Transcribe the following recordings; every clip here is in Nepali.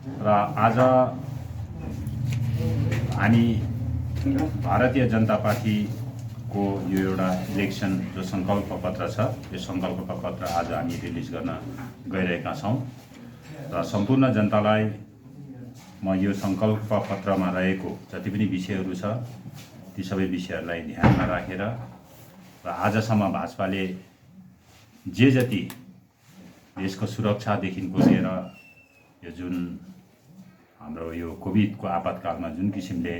र आज हामी भारतीय जनता पार्टीको यो एउटा इलेक्सन जो सङ्कल्प पत्र छ, यो सङ्कल्प पत्र आज हामी रिलिज गर्न गइरहेका छौँ र सम्पूर्ण जनतालाई म यो सङ्कल्प पत्रमा रहेको जति पनि विषयहरू छ ती सबै विषयहरूलाई ध्यानमा राखेर र आजसम्म भाजपाले जे जति देशको सुरक्षादेखिको लिएर यो जुन हाम्रो यो कोभिडको आपतकालमा जुन किसिमले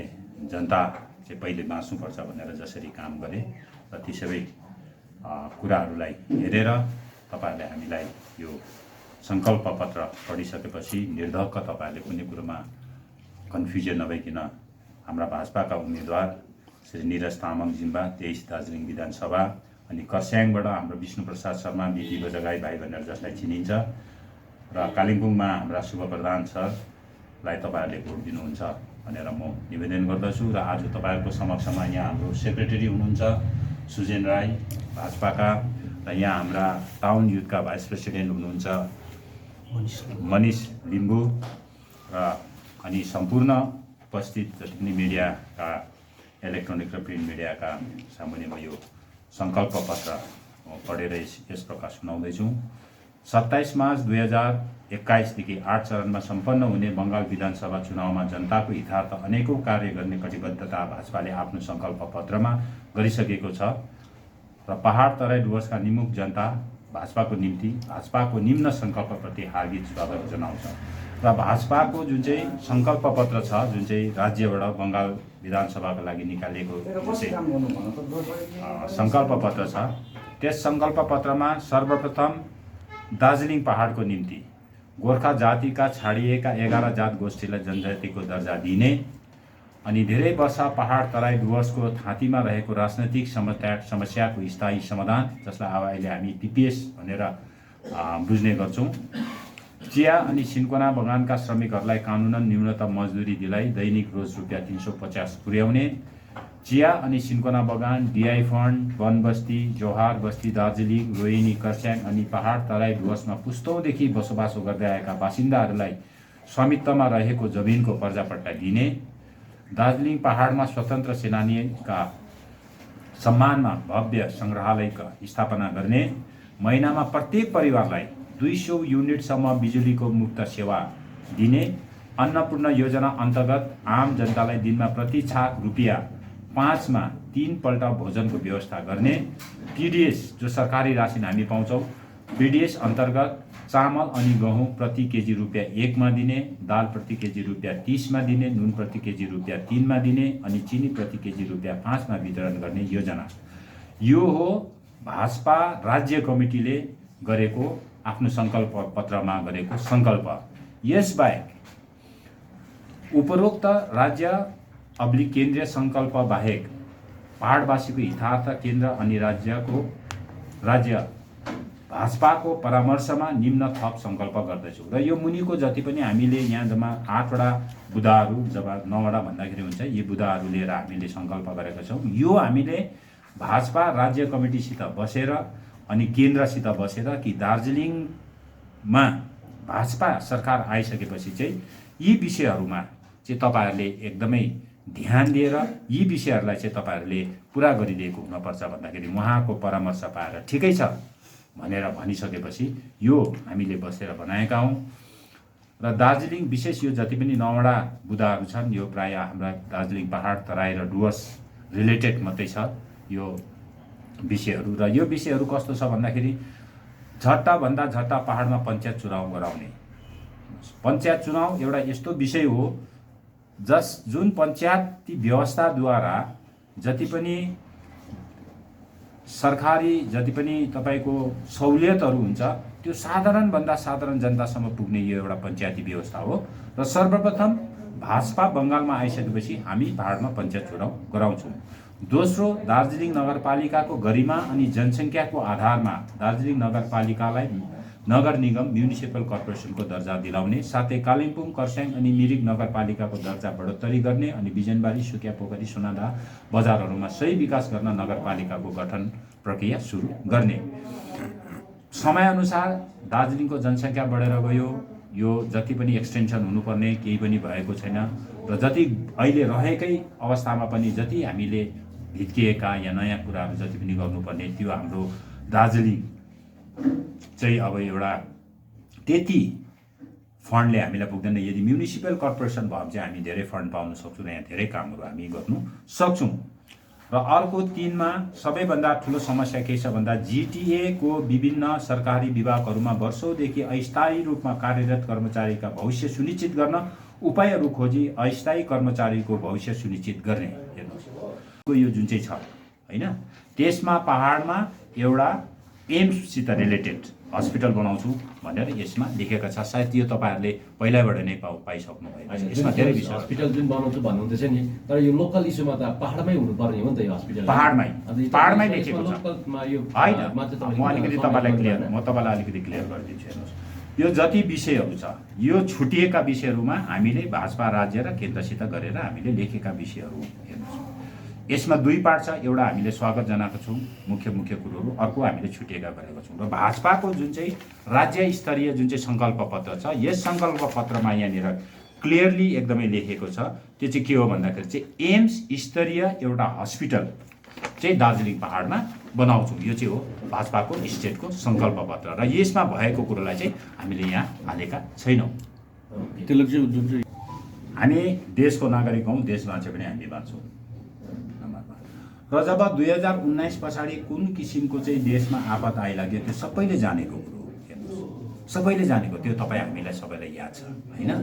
जनता चाहिँ पहिले बाँच्नुपर्छ भनेर जसरी काम गरे र ती सबै कुराहरूलाई हेरेर तपाईहरूले हामीलाई यो सङ्कल्प पत्र पढिसकेपछि निर्धक्क तपाईहरूले कुनै कुरोमा कन्फ्युजन नभइकन हाम्रा भाजपाका उम्मेदवार श्री निरज तामाङ जिम्बा 23 दार्जिलिङ विधानसभा अनि कर्स्याङबाट हाम्रो विष्णुप्रसाद शर्मा बिपी बजगाई भाइ भनेर जसलाई चिनिन्छ र कालिम्पोङमा हाम्रा शुभ प्रधान सरलाई तपाईँहरूले भोट दिनुहुन्छ भनेर म निवेदन गर्दछु। र आज तपाईँहरूको समक्षमा यहाँ हाम्रो सेक्रेटरी हुनुहुन्छ सुजेन राई भाजपाका र यहाँ हाम्रा टाउन युथका भाइस प्रेसिडेन्ट हुनुहुन्छ मनिष लिम्बू र अनि सम्पूर्ण उपस्थित जति पनि मिडियाका इलेक्ट्रोनिक र प्रिन्ट मिडियाका सामुन्ने म यो सङ्कल्प पत्र पढेर यस प्रकार सुनाउँदैछु। 27 मार्च 2021 देखि 8 चरणमा सम्पन्न हुने बङ्गाल विधानसभा चुनावमा जनताको हितार्थ अनेकौं कार्य गर्ने कटिबद्धता भाजपाले आफ्नो सङ्कल्प पत्रमा गरिसकेको छ र पहाड तराई डुवर्सका निमुख जनता भाजपाको निम्ति भाजपाको निम्न सङ्कल्पप्रति हार्दिक स्वागत जनाउँछ र भाजपाको जुन चाहिँ सङ्कल्प पत्र छ, जुन चाहिँ राज्यबाट बङ्गाल विधानसभाको लागि निकालिएको सङ्कल्प पत्र छ, त्यस सङ्कल्प पत्रमा सर्वप्रथम दार्जिलिङ पहाडको निम्ति गोर्खा जातिका छाडिएका 11 जात गोष्ठीलाई जनजातिको दर्जा दिने अनि धेरै वर्ष पहाड तराई डुवर्सको थाँतीमा रहेको राजनैतिक समस्याको स्थायी समाधान, जसलाई अब अहिले हामी पिपिएस भनेर बुझ्ने गर्छौँ, चिया अनि सिन्कोना बगानका श्रमिकहरूलाई कानुनन न्यूनतम मजदुरी दिलाई दैनिक रोज रुपियाँ 350 पुर्याउने, चिया अनि सिन्कोना बगान, डिआई फन्ड, वनबस्ती, जौहार बस्ती, दार्जिलिङ, रोहिणी, कर्स्याङ अनि पहाड तराई डुवर्समा पुस्तौँदेखि बसोबासो गर्दै आएका बासिन्दाहरूलाई स्वामित्वमा रहेको जमिनको पर्जापट्टा दिने, दार्जिलिङ पहाडमा स्वतन्त्र सेनानीका सम्मानमा भव्य सङ्ग्रहालयका स्थापना गर्ने, महिनामा प्रत्येक परिवारलाई 200 युनिटसम्म बिजुलीको मुक्त सेवा दिने, अन्नपूर्ण योजना अन्तर्गत आम जनतालाई दिनमा प्रति छाक रुपियाँ 5 मा 3 पल्ट भोजनको व्यवस्था गर्ने, पिडिएस जो सरकारी रासिन हामी पाउँछौँ, पिडिएस अन्तर्गत चामल अनि गहुँ प्रति केजी रुपियाँ 1 मा दिने, दाल प्रति केजी रुपियाँ 30 मा दिने, नुन प्रति केजी रुपियाँ 3 मा दिने अनि चिनी प्रति केजी रुपियाँ 5 मा वितरण गर्ने योजना। यो हो भाजपा राज्य कमिटीले गरेको आफ्नो सङ्कल्प पत्रमा गरेको सङ्कल्प। यसबाहेक उपरोक्त राज्य अब्लिक केन्द्रीय सङ्कल्प बाहेक पहाडवासीको हितार्थ केन्द्र अनि राज्य भाजपाको परामर्शमा निम्न थप सङ्कल्प गर्दछु र यो मुनिको जति पनि हामीले यहाँ जम्मा 8 वटा बुदाहरू, जब 9 वटा भन्दाखेरि हुन्छ, यी बुदाहरू लिएर हामीले सङ्कल्प गरेका छौँ। यो हामीले भाजपा राज्य कमिटीसित बसेर अनि केन्द्रसित बसेर कि दार्जिलिङमा भाजपा सरकार आइसकेपछि चाहिँ यी विषयहरूमा चाहिँ तपाईँहरूले एकदमै ध्यान दिएर यी विषयहरूलाई चाहिँ तपाईँहरूले पुरा गरिदिएको हुनुपर्छ भन्दाखेरि उहाँको परामर्श पाएर ठिकै छ भनेर भनिसकेपछि यो हामीले बसेर बनाएका हौँ र दार्जिलिङ विशेष यो जति पनि 9 वटा बुदाहरू छन् यो प्रायः हाम्रा दार्जिलिङ पहाड तराई र डुवर्स रिलेटेड मात्रै छ यो विषयहरू। र यो विषयहरू कस्तो छ भन्दाखेरि झट्टभन्दा झट्ट पहाडमा पञ्चायत चुनाव गराउने। पञ्चायत चुनाव एउटा यस्तो विषय हो जुन पञ्चायती व्यवस्थाद्वारा जति पनि सरकारी जति पनि तपाईँको सहुलियतहरू हुन्छ त्यो साधारणभन्दा साधारण जनतासम्म पुग्ने यो एउटा पञ्चायती व्यवस्था हो र सर्वप्रथम भाजपा बङ्गालमा आइसकेपछि हामी पहाडमा पञ्चायत चुनाव गराउँछौँ। दोस्रो, दार्जिलिङ नगरपालिकाको गरिमा अनि जनसङ्ख्याको आधारमा दार्जिलिङ नगरपालिकालाई नगर निगम म्युनिसिपल कर्पोरेसनको दर्जा दिलाउने साथै कालिम्पोङ कर्स्याङ अनि मिरिक नगरपालिकाको दर्जा बढोत्तरी गर्ने अनि बिजनबारी सुकियापोखरी सोनादा बजारहरूमा सही विकास गर्न नगरपालिकाको गठन प्रक्रिया सुरु गर्ने। समयअनुसार दार्जिलिङको जनसङ्ख्या बढेर गयो, यो जति पनि एक्सटेन्सन हुनुपर्ने केही पनि भएको छैन र जति अहिले रहेकै अवस्थामा पनि जति हामीले भित्किएका या नयाँ कुराहरू जति पनि गर्नुपर्ने त्यो हाम्रो दार्जिलिङ चाहिँ अब एउटा त्यति फन्डले हामीलाई पुग्दैन। यदि म्युनिसिपल कर्पोरेसन भयो भने चाहिँ हामी धेरै फन्ड पाउन सक्छौँ र यहाँ धेरै कामहरू हामी गर्नु सक्छौँ। र अर्को 3मा सबैभन्दा ठुलो समस्या के छ भन्दा जिटिएको विभिन्न सरकारी विभागहरूमा वर्षौँदेखि अस्थायी रूपमा कार्यरत कर्मचारीका भविष्य सुनिश्चित गर्न उपायहरू खोजी अस्थायी कर्मचारीको भविष्य सुनिश्चित गर्ने हेर्नुहोस् यो जुन चाहिँ छ होइन, त्यसमा पहाडमा एउटा एम्ससित रिलेटेड हस्पिटल बनाउँछु भनेर यसमा लेखेका छ। सायद यो तपाईँहरूले पहिल्यैबाट नै पाइसक्नु भयो। यसमा धेरै विषय हस्पिटल जुन बनाउँछु भन्नुहुँदैछ नि, तर यो लोकल इस्युमा त पहाडमै हुनुपर्ने हो नि त यो हस्पिटल। पहाडमै लेखेको छ होइन। म तपाईँलाई अलिकति क्लियर गरिदिन्छु। हेर्नुहोस्, यो जति विषयहरू छ यो छुटिएका विषयहरूमा हामीले भाजपा राज्य र केन्द्रसित गरेर हामीले लेखेका विषयहरू हेर्नुहोस्। यसमा 2 पार्ट छ। एउटा हामीले स्वागत जनाएको छौँ मुख्य कुरोहरू, अर्को हामीले छुटिएका गरेको छौँ। र भाजपाको जुन चाहिँ राज्य स्तरीय जुन चाहिँ सङ्कल्प पत्र छ, यस सङ्कल्प पत्रमा यहाँनिर क्लियरली एकदमै लेखेको छ। त्यो चाहिँ के हो भन्दाखेरि चाहिँ एम्स स्तरीय एउटा हस्पिटल चाहिँ दार्जिलिङ पहाडमा बनाउँछौँ। यो चाहिँ हो भाजपाको स्टेटको सङ्कल्प पत्र र यसमा भएको कुरोलाई चाहिँ हामीले यहाँ हालेका छैनौँ। त्यसले चाहिँ जुन चाहिँ हामी देशको नागरिक हौँ, देश बाँचे पनि हामी बाँच्छौँ। र जब 2019 पछाडि कुन किसिमको चाहिँ देशमा आपत आइलाग्यो त्यो सबैले जानेको कुरो हो। हेर्नुहोस्, सबैले जानेको त्यो तपाईँ हामीलाई सबैलाई याद छ होइन।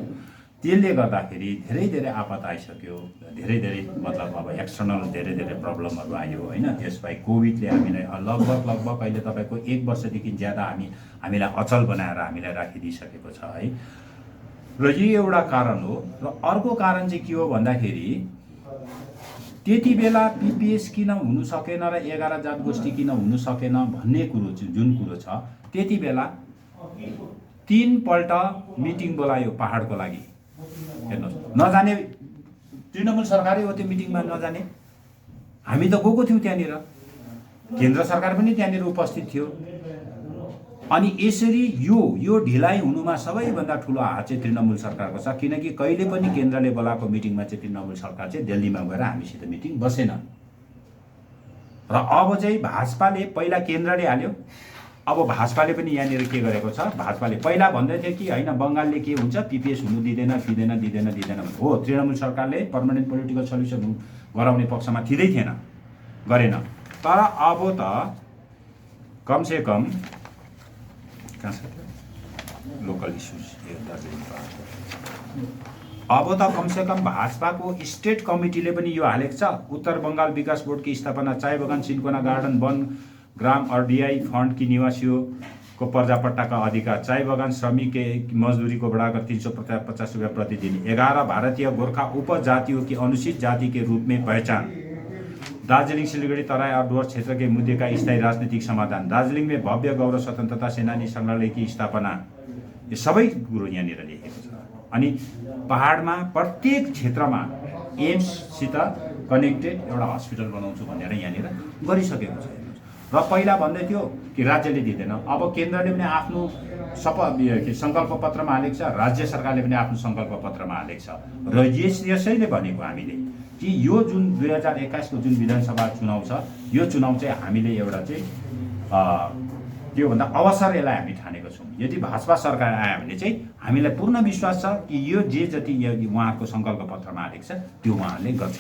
त्यसले गर्दाखेरि धेरै आपत आइसक्यो, धेरै मतलब अब एक्सटर्नल धेरै प्रब्लमहरू आयो होइन। त्यसबाहेक कोभिडले हामीलाई लगभग अहिले तपाईँको 1 वर्षदेखि ज्यादा हामीलाई अचल बनाएर हामीलाई राखिदिइसकेको छ है। र यो एउटा कारण हो। र अर्को कारण चाहिँ के हो भन्दाखेरि त्यति बेला पिपिएस किन हुनु सकेन र 11 जात गोष्ठी किन हुनु सकेन भन्ने कुरो चाहिँ जुन कुरो छ, त्यति बेला 3 पल्ट मिटिङ बोलायो पहाडको लागि। हेर्नुहोस्, नजाने तृणमूल सरकारै हो त्यो मिटिङमा नजाने। हामी त गएको थियौँ त्यहाँनिर, केन्द्र सरकार पनि त्यहाँनिर उपस्थित थियो। अनि यसरी यो ढिलाइ हुनुमा सबैभन्दा ठुलो हात चाहिँ तृणमूल सरकारको छ, किनकि कहिले पनि केन्द्रले बोलाएको मिटिङमा चाहिँ तृणमूल सरकार चाहिँ दिल्लीमा गएर हामीसित मिटिङ बसेन। र अब चाहिँ भाजपाले पहिला केन्द्रले हाल्यो, अब भाजपाले पनि यहाँनिर के गरेको छ, भाजपाले पहिला भन्दै थियो कि होइन बङ्गालले के हुन्छ पिपिएस हुनु दिँदैन हो। तृणमूल सरकारले पर्मानेन्ट पोलिटिकल सल्युसन गराउने पक्षमा थिँदै थिएन, गरेन। तर अब त कमसे कम लोकल इस्युज यो दार्जिलिङ पहाडको अब त कमसेकम भाजपाको स्टेट कमिटीले पनि यो हालेको छ। उत्तर बङ्गाल विकास बोर्डकी स्थापना, चाय बगान, सिन्कोना गार्डन, वन ग्राम आरडीआई फंड की निवासियों को पर्जापट्टा का अधिकार, चाय बगान श्रमिक के मजदूरी को बढ़ाकर 350 रुपया प्रतिदिन, 11 भारतीय गोरखा उपजातियों की अनुसूचित जाति के रूप में पहचान, दार्जिलिङ सिलगढ़ी तराई और डुवर्स क्षेत्र के मुद्दे का स्थायी राजनीतिक समाधान, दार्जिलिङ में भव्य गौरव स्वतन्त्रता सेनानी संग्रहालय की स्थापना, यो सबै कुरो यहाँनिर लेखेको छ। अनि पहाडमा प्रत्येक क्षेत्रमा एम्ससित कनेक्टेड एउटा हस्पिटल बनाउँछु भनेर यहाँनिर गरिसकेको छ। र पहिला भन्दै थियो कि राज्यले दिँदैन, अब केन्द्रले पनि आफ्नो सङ्कल्प पत्रमा हालेको छ, राज्य सरकारले पनि आफ्नो सङ्कल्प पत्रमा हालेको छ। र यसैले भनेको हामीले कि यो जुन 2021 को जुन विधानसभा चुनाव छ, यो चुनाव चाहिँ हामीले एउटा चाहिँ त्योभन्दा अवसर यसलाई हामी ठानेको छौँ। यदि भाजपा सरकार आयो भने चाहिँ हामीलाई पूर्ण विश्वास छ कि यो जे जति उहाँहरूको सङ्कल्प पत्रमा हालेको छ त्यो उहाँहरूले गर्छ।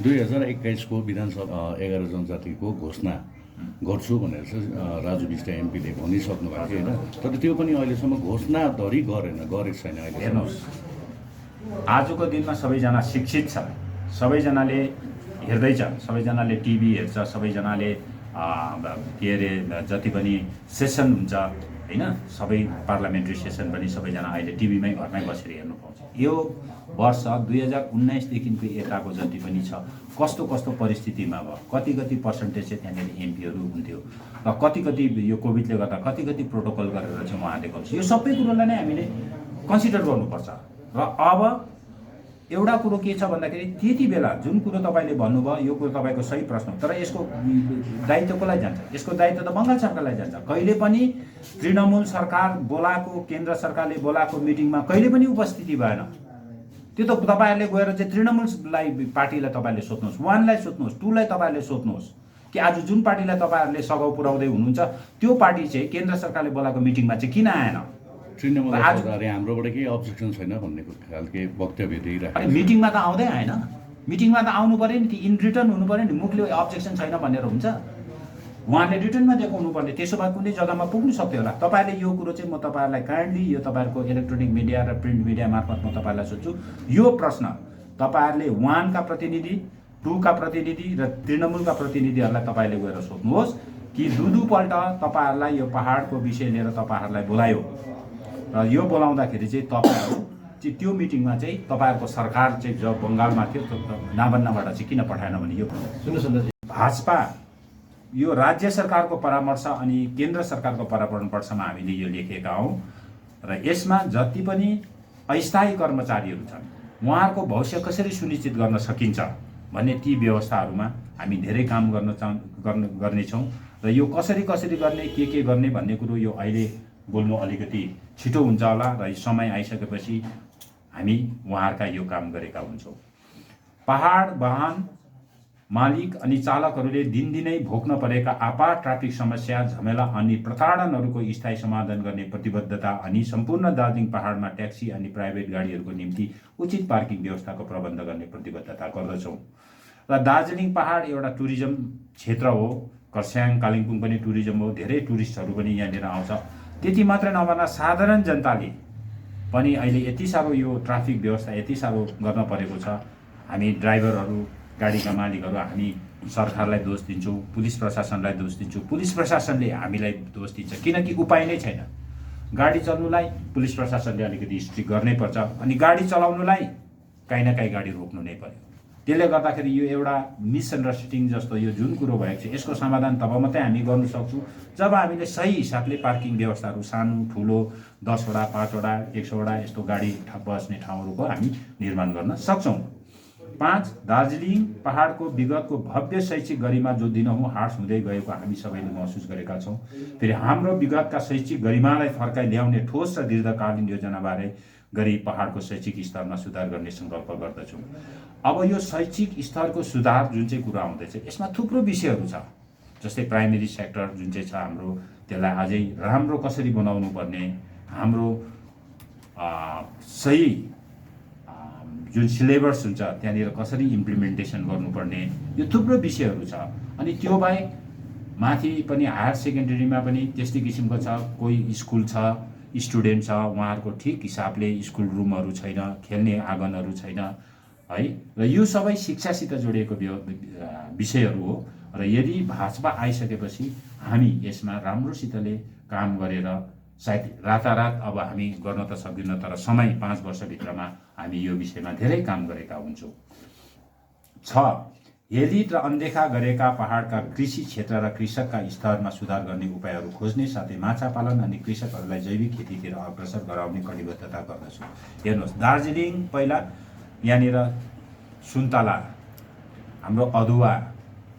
2021 को विधानसभा 11 जनजातिको घोषणा गर्छु भनेर चाहिँ राजु बिष्ट एमपीले भनिसक्नु भएको थियो होइन, तर त्यो पनि अहिलेसम्म घोषणाधरि गरेको छैन। अहिले हेर्नुहोस्, आजको दिनमा सबैजना शिक्षित छ, सबैजनाले हेर्दैछ, सबैजनाले टिभी हेर्छ, सबैजनाले के अरे जति पनि सेसन हुन्छ होइन, सबै पार्लियामेन्ट्री सेसन पनि सबैजना अहिले टिभीमै घरमै बसेर हेर्नु पाउँछ। यो वर्ष 2019 देखिको यताको जति पनि छ कस्तो कस्तो परिस्थितिमा भयो, कति पर्सेन्टेज चाहिँ त्यहाँनिर एमपीहरू हुन्थ्यो र कति यो कोभिडले गर्दा कति प्रोटोकल गरेर चाहिँ उहाँले गर्छ, यो सबै कुरोलाई नै हामीले कन्सिडर गर्नुपर्छ। र अब एउटा कुरो के छ भन्दाखेरि त्यति बेला जुन कुरो तपाईँले भन्नुभयो यो कुरो तपाईँको सही प्रश्न हो, तर यसको दायित्व कसलाई जान्छ? यसको दायित्व त बङ्गाल सरकारलाई जान्छ। कहिले पनि तृणमूल सरकार बोलाएको, केन्द्र सरकारले बोलाएको मिटिङमा कहिले पनि उपस्थिति भएन। त्यो त तपाईँहरूले गएर चाहिँ तृणमूललाई पार्टीलाई तपाईँले सोध्नुहोस्, वानलाई सोध्नुहोस्, टूलाई तपाईँहरूले सोध्नुहोस् कि आज जुन पार्टीलाई तपाईँहरूले सघाउ पुर्याउँदै हुनुहुन्छ त्यो पार्टी चाहिँ केन्द्र सरकारले बोलाएको मिटिङमा चाहिँ किन आएन? तृणमूल हाम्रोबाट केही अब्जेक्सन छैन भन्ने खालके वक्तव्य दिइरहेको। मिटिङमा त आउँदै आएन, मिटिङमा त आउनु पऱ्यो नि, इन रिटर्न हुनु पऱ्यो नि। मुखले अब्जेक्सन छैन भनेर हुन्छ? उहाँले रिटर्नमा देखाउनु पर्ने, त्यसो भए कुनै जग्गामा पुग्नु सक्थ्यो होला। तपाईँहरूले यो कुरो चाहिँ म तपाईँहरूलाई काइन्डली यो तपाईँहरूको इलेक्ट्रोनिक मिडिया र प्रिन्ट मिडिया मार्फत म तपाईँलाई सोध्छु, यो प्रश्न तपाईँहरूले वानका प्रतिनिधि, टूका प्रतिनिधि र तृणमूलका प्रतिनिधिहरूलाई तपाईँले गएर सोध्नुहोस् कि दुईपल्ट तपाईँहरूलाई यो पहाडको विषय लिएर तपाईँहरूलाई बोलायो र यो बोलाउँदाखेरि चाहिँ तपाईँहरू चाहिँ त्यो मिटिङमा चाहिँ तपाईँहरूको सरकार चाहिँ जब बङ्गालमा थियो नाबन्नाबाट चाहिँ किन पठाएन भने यो सुन्नुहोस् भाजपा यो राज्य सरकारको परामर्श अनि केन्द्र सरकारको परामर्शमा हामीले यो लेखेका हौँ र यसमा जति पनि अस्थायी कर्मचारीहरू छन् उहाँहरूको भविष्य कसरी सुनिश्चित गर्न सकिन्छ भन्ने ती व्यवस्थाहरूमा हामी धेरै काम गर्नेछौँ र यो कसरी गर्ने के गर्ने भन्ने कुरो यो अहिले बोल्नु अलिकति छिटो हुन्छ होला र समय आइसकेपछि हामी उहाँहरूका यो काम गरेका हुन्छौँ। पहाड वाहन मालिक अनि चालकहरूले दिनदिनै भोग्न परेका आपात ट्राफिक समस्या, झमेला अनि प्रताडनहरूको स्थायी समाधान गर्ने प्रतिबद्धता अनि सम्पूर्ण दार्जिलिङ पहाडमा ट्याक्सी अनि प्राइभेट गाडीहरूको निम्ति उचित पार्किङ व्यवस्थाको प्रबन्ध गर्ने प्रतिबद्धता गर्दछौँ। र दार्जिलिङ पहाड एउटा टुरिज्म क्षेत्र हो, खरसाङ कालिम्पोङ पनि टुरिज्म हो, धेरै टुरिस्टहरू पनि यहाँनिर आउँछ। त्यति मात्र नभएर साधारण जनताले पनि अहिले यति साह्रो यो ट्राफिक व्यवस्था यति साह्रो गर्न परेको छ। हामी ड्राइभरहरू, गाडीका मालिकहरू हामी सरकारलाई दोष दिन्छौँ, पुलिस प्रशासनलाई दोष दिन्छौँ। पुलिस प्रशासनले हामीलाई दोष दिन्छ किनकि उपाय नै छैन। गाडी चल्नुलाई पुलिस प्रशासनले अलिकति स्ट्रिक्ट गर्नै पर्छ अनि गाडी चलाउनुलाई काहीँ न काहीँ गाडी रोक्नु नै पर्यो। त्यसले गर्दाखेरि यो एउटा मिसअन्डरस्ट्यान्डिङ जस्तो यो जुन कुरो भएको छ यसको समाधान तब मात्रै हामी गर्न सक्छौँ जब हामीले सही हिसाबले पार्किङ व्यवस्थाहरू सानो ठुलो 10 वटा 5 वटा 100 वटा यस्तो गाडी बस्ने ठाउँहरूको हामी निर्माण गर्न सक्छौँ। 5 दार्जिलिङ पहाडको विगतको भव्य शैक्षिक गरिमा जो दिनहुँ ह्रास हुँदै गएको हामी सबैले महसुस गरेका छौँ। फेरि हाम्रो विगतका शैक्षिक गरिमालाई फर्काइ ल्याउने ठोस र दीर्घकालीन योजनाबारे गरी पहाडको शैक्षिक स्तरमा सुधार गर्ने सङ्कल्प गर्दछौँ। अब यो शैक्षिक स्तरको सुधार जुन चाहिँ कुरा आउँदैछ यसमा थुप्रो विषयहरू छ, जस्तै प्राइमेरी सेक्टर जुन चाहिँ छ हाम्रो त्यसलाई अझै राम्रो कसरी बनाउनु पर्ने, हाम्रो सही जुन सिलेबस हुन्छ त्यहाँनिर कसरी इम्प्लिमेन्टेसन गर्नुपर्ने, यो थुप्रो विषयहरू छ। अनि त्यो बाहेक माथि पनि हायर सेकेन्डरीमा पनि त्यस्तै किसिमको छ, कोही स्कुल छ, स्टुडेन्ट छ, उहाँहरूको ठिक हिसाबले स्कुल रुमहरू छैन, खेल्ने आँगनहरू छैन है। र यो सबै शिक्षासित जोडिएको विषयहरू हो र यदि भाजपा आइसकेपछि हामी यसमा राम्रोसितले काम गरेर सायद रातारात अब हामी गर्न त सक्दैनौँ तर समय 5 वर्षभित्रमा हामी यो विषयमा धेरै काम गरेका हुन्छौँ। 6 हेलित र अनदेखा गरेका पहाडका कृषि क्षेत्र र कृषकका स्तरमा सुधार गर्ने उपायहरू खोज्ने साथै माछा पालन अनि कृषकहरूलाई जैविक खेतीतिर अग्रसर गराउने कटिबद्धता गर्दछौँ। हेर्नुहोस् दार्जिलिङ पहिला यहाँनिर सुन्तला, हाम्रो अदुवा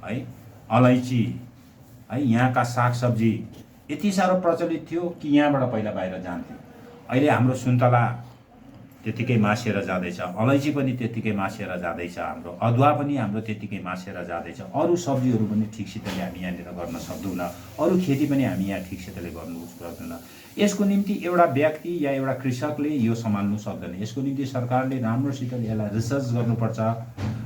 है, अलैँची है, यहाँका सागसब्जी यति साह्रो प्रचलित थियो कि यहाँबाट पहिला बाहिर जान्थ्यो। अहिले हाम्रो सुन्तला त्यतिकै मासेर जाँदैछ, अलैँची पनि त्यतिकै मासेर जाँदैछ, हाम्रो अदुवा पनि हाम्रो त्यतिकै मासेर जाँदैछ। अरू सब्जीहरू पनि ठिकसितले हामी यहाँनिर गर्न सक्दैनौँ, अरू खेती पनि हामी यहाँ ठिकसितले गर्नु सक्दैनौँ। यसको निम्ति एउटा व्यक्ति या एउटा कृषकले यो सम्हाल्नु सक्दैन। यसको निम्ति सरकारले राम्रोसितले यसलाई रिसर्च गर्नुपर्छ,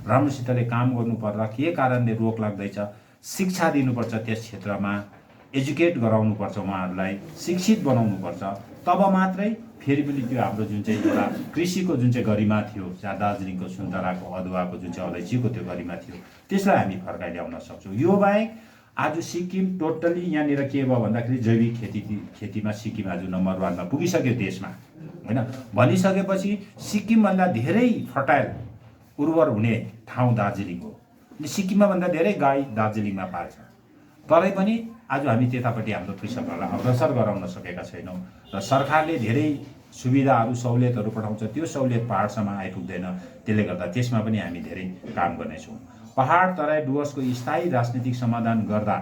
राम्रोसितले काम गर्नुपर्छ, के कारणले रोग लाग्दैछ, शिक्षा दिनुपर्छ, त्यस क्षेत्रमा एजुकेट गराउनुपर्छ, उहाँहरूलाई शिक्षित बनाउनुपर्छ। तब मात्रै फेरि पनि त्यो हाम्रो जुन चाहिँ एउटा कृषिको जुन चाहिँ गरिमा थियो, जहाँ दार्जिलिङको सुन्तलाको अदुवाको जुन चाहिँ अलैँचीको त्यो गरिमा थियो त्यसलाई हामी फर्काइ ल्याउन सक्छौँ। यो बाहेक आज सिक्किम टोटल्ली यहाँनिर के भयो भन्दाखेरि जैविक खेतीमा सिक्किम आज नम्बर 1मा पुगिसक्यो देशमा होइन। भनिसकेपछि सिक्किमभन्दा धेरै फर्टाइल उर्वर हुने ठाउँ दार्जिलिङ हो। सिक्किममा भन्दा धेरै गाई दार्जिलिङमा पाल्छ, तरै पनि आज हामी त्यतापट्टि हाम्रो कृषकहरूलाई अग्रसर गराउन सकेका छैनौँ र सरकारले धेरै सुविधाहरू सहुलियतहरू पठाउँछ त्यो सहुलियत पहाडसम्म आइपुग्दैन। त्यसले गर्दा त्यसमा पनि हामी धेरै काम गर्नेछौँ। पहाड तराई डुवर्सको स्थायी राजनीतिक समाधान गर्दा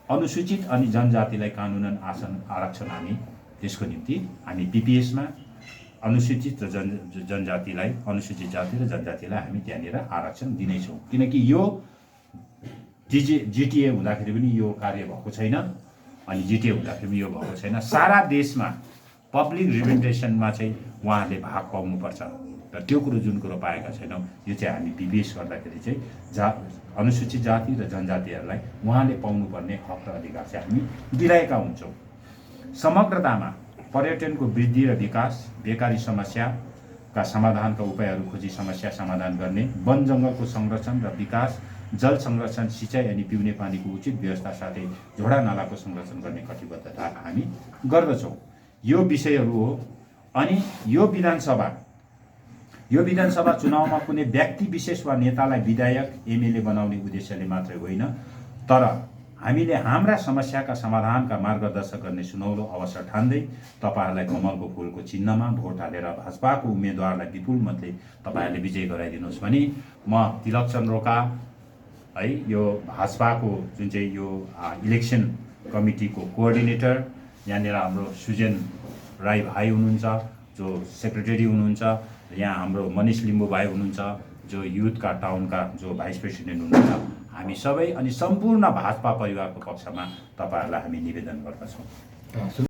अनुसूचित अनि जनजातिलाई कानुनन आरक्षण हामी त्यसको निम्ति हामी पिपिएसमा अनुसूचित र जनजातिलाई अनुसूचित जाति र जनजातिलाई हामी त्यहाँनिर आरक्षण दिनेछौँ। किनकि यो जिटिए हुँदाखेरि पनि यो कार्य भएको छैन अनि जिटिए हुँदाखेरि पनि यो भएको छैन। सारा देशमा पब्लिक रिप्रेजेन्टेसनमा चाहिँ उहाँहरूले भाग पाउनुपर्छ र त्यो कुरो जुन कुरो पाएका छैनौँ यो चाहिँ हामी पिपिएस गर्दाखेरि चाहिँ अनुसूचित जाति र जनजातिहरूलाई उहाँले पाउनुपर्ने हक र अधिकार चाहिँ हामी दिलाएका हुन्छौँ। समग्रतामा पर्यटनको वृद्धि र विकास, बेकारी समस्याका समाधानका उपायहरू खोजी समस्या समाधान गर्ने, वन जङ्गलको संरक्षण र विकास, जल संरक्षण, सिँचाइ अनि पिउने पानीको उचित व्यवस्था साथै झोडा नालाको संरक्षण गर्ने कटिबद्धता हामी गर्दछौँ। यो विषयहरू हो। अनि यो विधानसभा चुनावमा कुनै व्यक्ति विशेष वा नेतालाई विधायक एमएलए बनाउने उद्देश्यले मात्रै होइन, तर हामीले हाम्रा समस्याका समाधानका मार्गदर्शन गर्ने सुनौलो अवसर ठान्दै तपाईँहरूलाई कमलको फुलको चिन्हमा भोट हालेर भाजपाको उम्मेदवारलाई विपुल मतले तपाईँहरूले विजय गराइदिनुहोस् भनी म तिलकचन्द्र रोका है यो भाजपाको जुन चाहिँ यो इलेक्सन कमिटीको कोअर्डिनेटर, यहाँनिर हाम्रो सुजेन राई भाइ हुनुहुन्छ जो सेक्रेटरी हुनुहुन्छ, यहाँ हाम्रो मनिष लिम्बू भाइ हुनुहुन्छ जो युथका टाउनका जो भाइस प्रेसिडेन्ट हुनुहुन्छ। हामी सबै अनि सम्पूर्ण भाजपा परिवारको पक्षमा तपाईँहरूलाई हामी निवेदन गर्दछौँ।